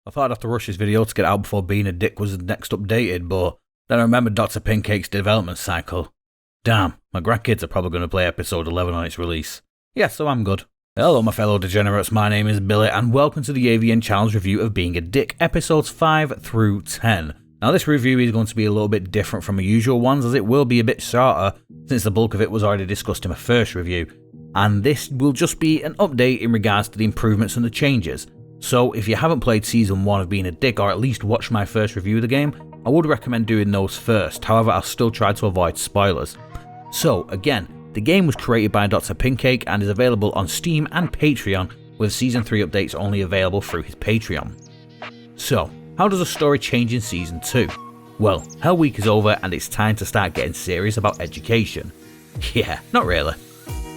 I thought I'd have to rush this video to get out before Being a Dick was next updated, but then I remembered Dr. Pincake's development cycle. Damn, my grandkids are probably going to play episode 11 on its release. Yeah, so I'm good. Hello my fellow degenerates, my name is Billy and welcome to the AVN Challenge review of Being a Dick, episodes 5 through 10. Now this review is going to be a little bit different from my usual ones as it will be a bit shorter since the bulk of it was already discussed in my first review. And this will just be an update in regards to the improvements and the changes. So if you haven't played season 1 of Being a Dick or at least watched my first review of the game, I would recommend doing those first, however I'll still try to avoid spoilers. So again, the game was created by Dr. Pincake and is available on Steam and Patreon, with season 3 updates only available through his Patreon. So, how does the story change in season 2? Well, Hell Week is over and it's time to start getting serious about education. Yeah, not really.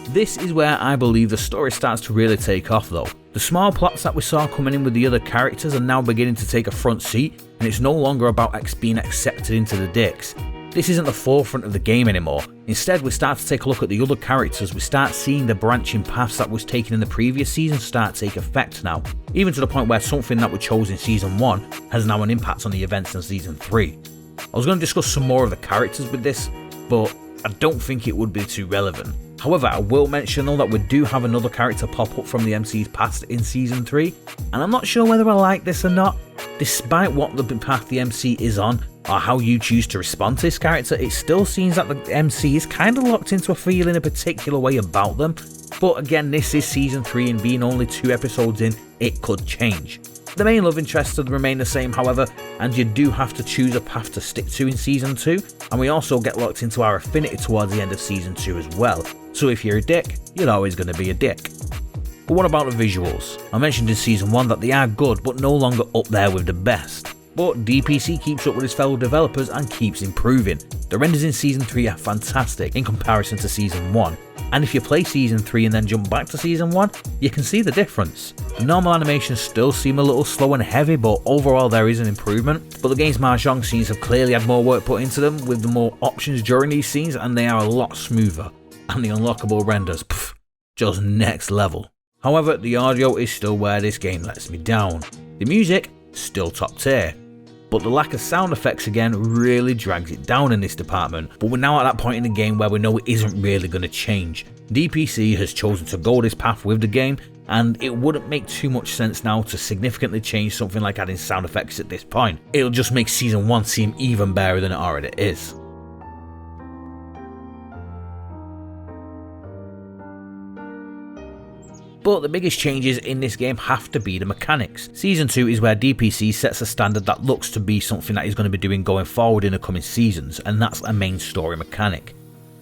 This is where I believe the story starts to really take off though. The small plots that we saw coming in with the other characters are now beginning to take a front seat, and it's no longer about being accepted into the Dicks. This isn't the forefront of the game anymore. Instead, we start to take a look at the other characters, we start seeing the branching paths that was taken in the previous season start to take effect now, even to the point where something that we chose in season 1 has now an impact on the events in season 3. I was going to discuss some more of the characters with this, but I don't think it would be too relevant. However, I will mention though that we do have another character pop up from the MC's past in season 3, and I'm not sure whether I like this or not. Despite what the path the MC is on, or how you choose to respond to this character, it still seems that the MC is kind of locked into a feeling a particular way about them. But again, this is season 3 and being only 2 episodes in, it could change. The main love interests remain the same however, and you do have to choose a path to stick to in season 2, and we also get locked into our affinity towards the end of season 2 as well. So if you're a dick, you're always going to be a dick. But what about the visuals? I mentioned in season 1 that they are good but no longer up there with the best. But DPC keeps up with his fellow developers and keeps improving. The renders in season 3 are fantastic in comparison to season 1, and if you play season 3 and then jump back to season 1, you can see the difference. The normal animations still seem a little slow and heavy, but overall there is an improvement. But the game's mahjong scenes have clearly had more work put into them with the more options during these scenes, and they are a lot smoother. And the unlockable renders, just next level. However, the audio is still where this game lets me down. The music, still top tier. But the lack of sound effects again really drags it down in this department, but we're now at that point in the game where we know it isn't really going to change. DPC has chosen to go this path with the game, and it wouldn't make too much sense now to significantly change something like adding sound effects at this point. It'll just make season 1 seem even better than it already is. But the biggest changes in this game have to be the mechanics. Season 2 is where DPC sets a standard that looks to be something that he's going to be doing going forward in the coming seasons, and that's a main story mechanic.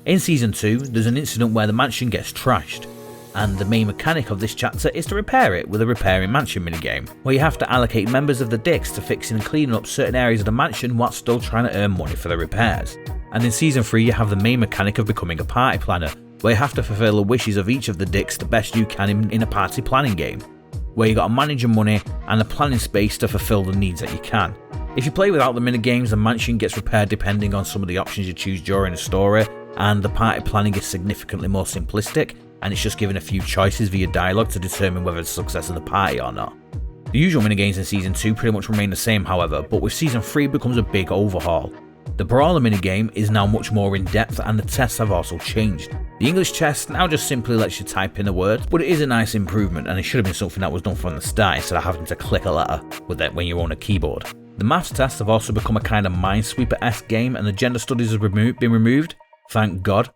In season 2, there's an incident where the mansion gets trashed, and the main mechanic of this chapter is to repair it with a repairing mansion minigame, where you have to allocate members of the Dicks to fixing and cleaning up certain areas of the mansion while still trying to earn money for the repairs. And in season 3 you have the main mechanic of becoming a party planner, where you have to fulfill the wishes of each of the Dicks the best you can in a party planning game, where you got to manage your money and the planning space to fulfill the needs that you can. If you play without the minigames, the mansion gets repaired depending on some of the options you choose during the story, and the party planning is significantly more simplistic, and it's just given a few choices via dialogue to determine whether it's the success of the party or not. The usual minigames in season 2 pretty much remain the same however, but with season 3 becomes a big overhaul. The Brawler minigame is now much more in depth and the tests have also changed. The English test now just simply lets you type in a word, but it is a nice improvement and it should have been something that was done from the start instead of having to click a letter with that when you're on a keyboard. The maths tests have also become a kind of Minesweeper-esque game and the gender studies have been removed, thank God.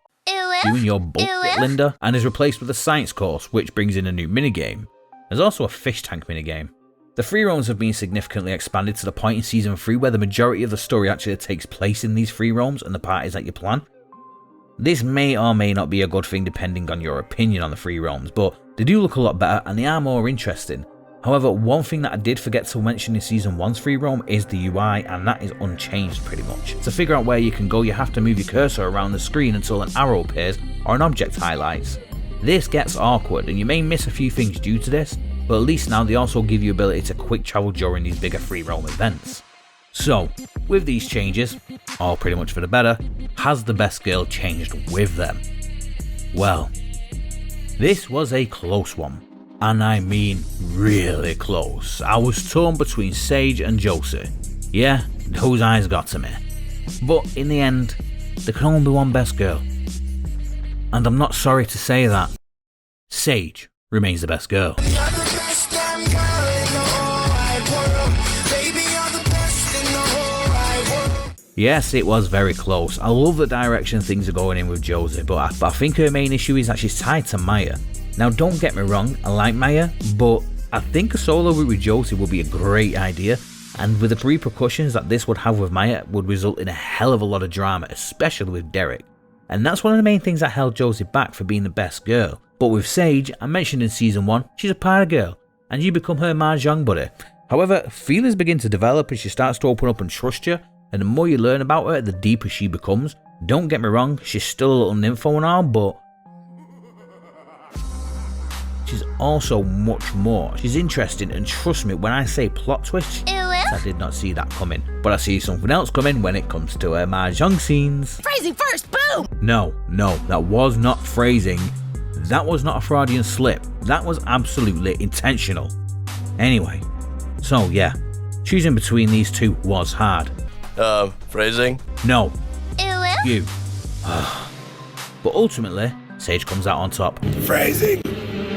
Doing your bullshit, Linda, and is replaced with a science course which brings in a new minigame. There's also a fish tank minigame. The free roams have been significantly expanded to the point in season 3 where the majority of the story actually takes place in these free roams and the parties that you plan. This may or may not be a good thing depending on your opinion on the free roams, but they do look a lot better and they are more interesting. However, one thing that I did forget to mention in season 1's free roam is the UI, and that is unchanged pretty much. To figure out where you can go, you have to move your cursor around the screen until an arrow appears or an object highlights. This gets awkward and you may miss a few things due to this, but at least now they also give you ability to quick travel during these bigger free roam events. So, with these changes, all pretty much for the better, has the best girl changed with them? Well, this was a close one. And I mean really close. I was torn between Sage and Josie. Yeah, those eyes got to me. But in the end, there can only be one best girl. And I'm not sorry to say that. Sage remains the best girl. Yes, it was very close. I love the direction things are going in with Josie, but I think her main issue is that she's tied to Maya. Now don't get me wrong, I like Maya, but I think a solo route with Josie would be a great idea, and with the repercussions that this would have with Maya would result in a hell of a lot of drama, especially with Derek. And that's one of the main things that held Josie back for being the best girl. But with Sage, I mentioned in season 1, she's a party girl, and you become her mahjong buddy. However, feelings begin to develop as she starts to open up and trust you, and the more you learn about her, the deeper she becomes. Don't get me wrong, she's still a little nympho and all, but she's also much more. She's interesting, and trust me when I say plot twist, I did not see that coming. But I see something else coming when it comes to her mahjong scenes. Phrasing first, boom! No, that was not phrasing. That was not a Freudian slip. That was absolutely intentional. Anyway, so yeah, choosing between these two was hard. Phrasing? No. You. But ultimately, Sage comes out on top. Phrasing.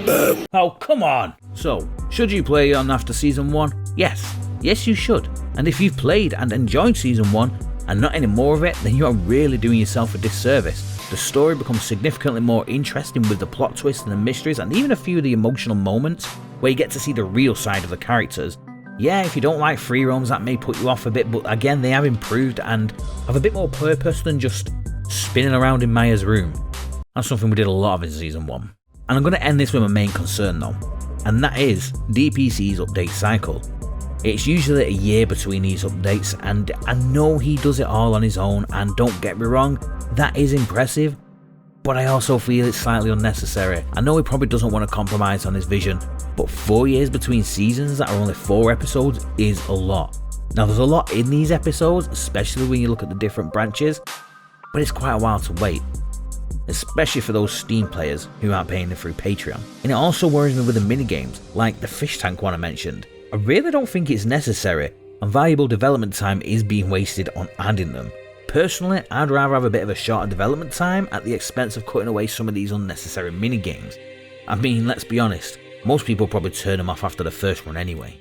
Boom. Oh, come on. So, should you play on after season 1? Yes. Yes, you should. And if you've played and enjoyed season 1 and not any more of it, then you are really doing yourself a disservice. The story becomes significantly more interesting with the plot twists and the mysteries and even a few of the emotional moments where you get to see the real side of the characters. Yeah, if you don't like free roams, that may put you off a bit, but again, they have improved and have a bit more purpose than just spinning around in Maya's room. That's something we did a lot of in season 1. And I'm going to end this with my main concern though, and that is DPC's update cycle. It's usually a year between these updates, and I know he does it all on his own, and don't get me wrong, that is impressive, but I also feel it's slightly unnecessary. I know he probably doesn't want to compromise on his vision, but 4 years between seasons that are only 4 episodes is a lot. Now there's a lot in these episodes, especially when you look at the different branches, but it's quite a while to wait. Especially for those Steam players who aren't paying it through Patreon. And it also worries me with the minigames, like the fish tank one I mentioned. I really don't think it's necessary, and valuable development time is being wasted on adding them. Personally, I'd rather have a bit of a shorter development time at the expense of cutting away some of these unnecessary minigames. I mean, let's be honest, most people probably turn them off after the first one anyway.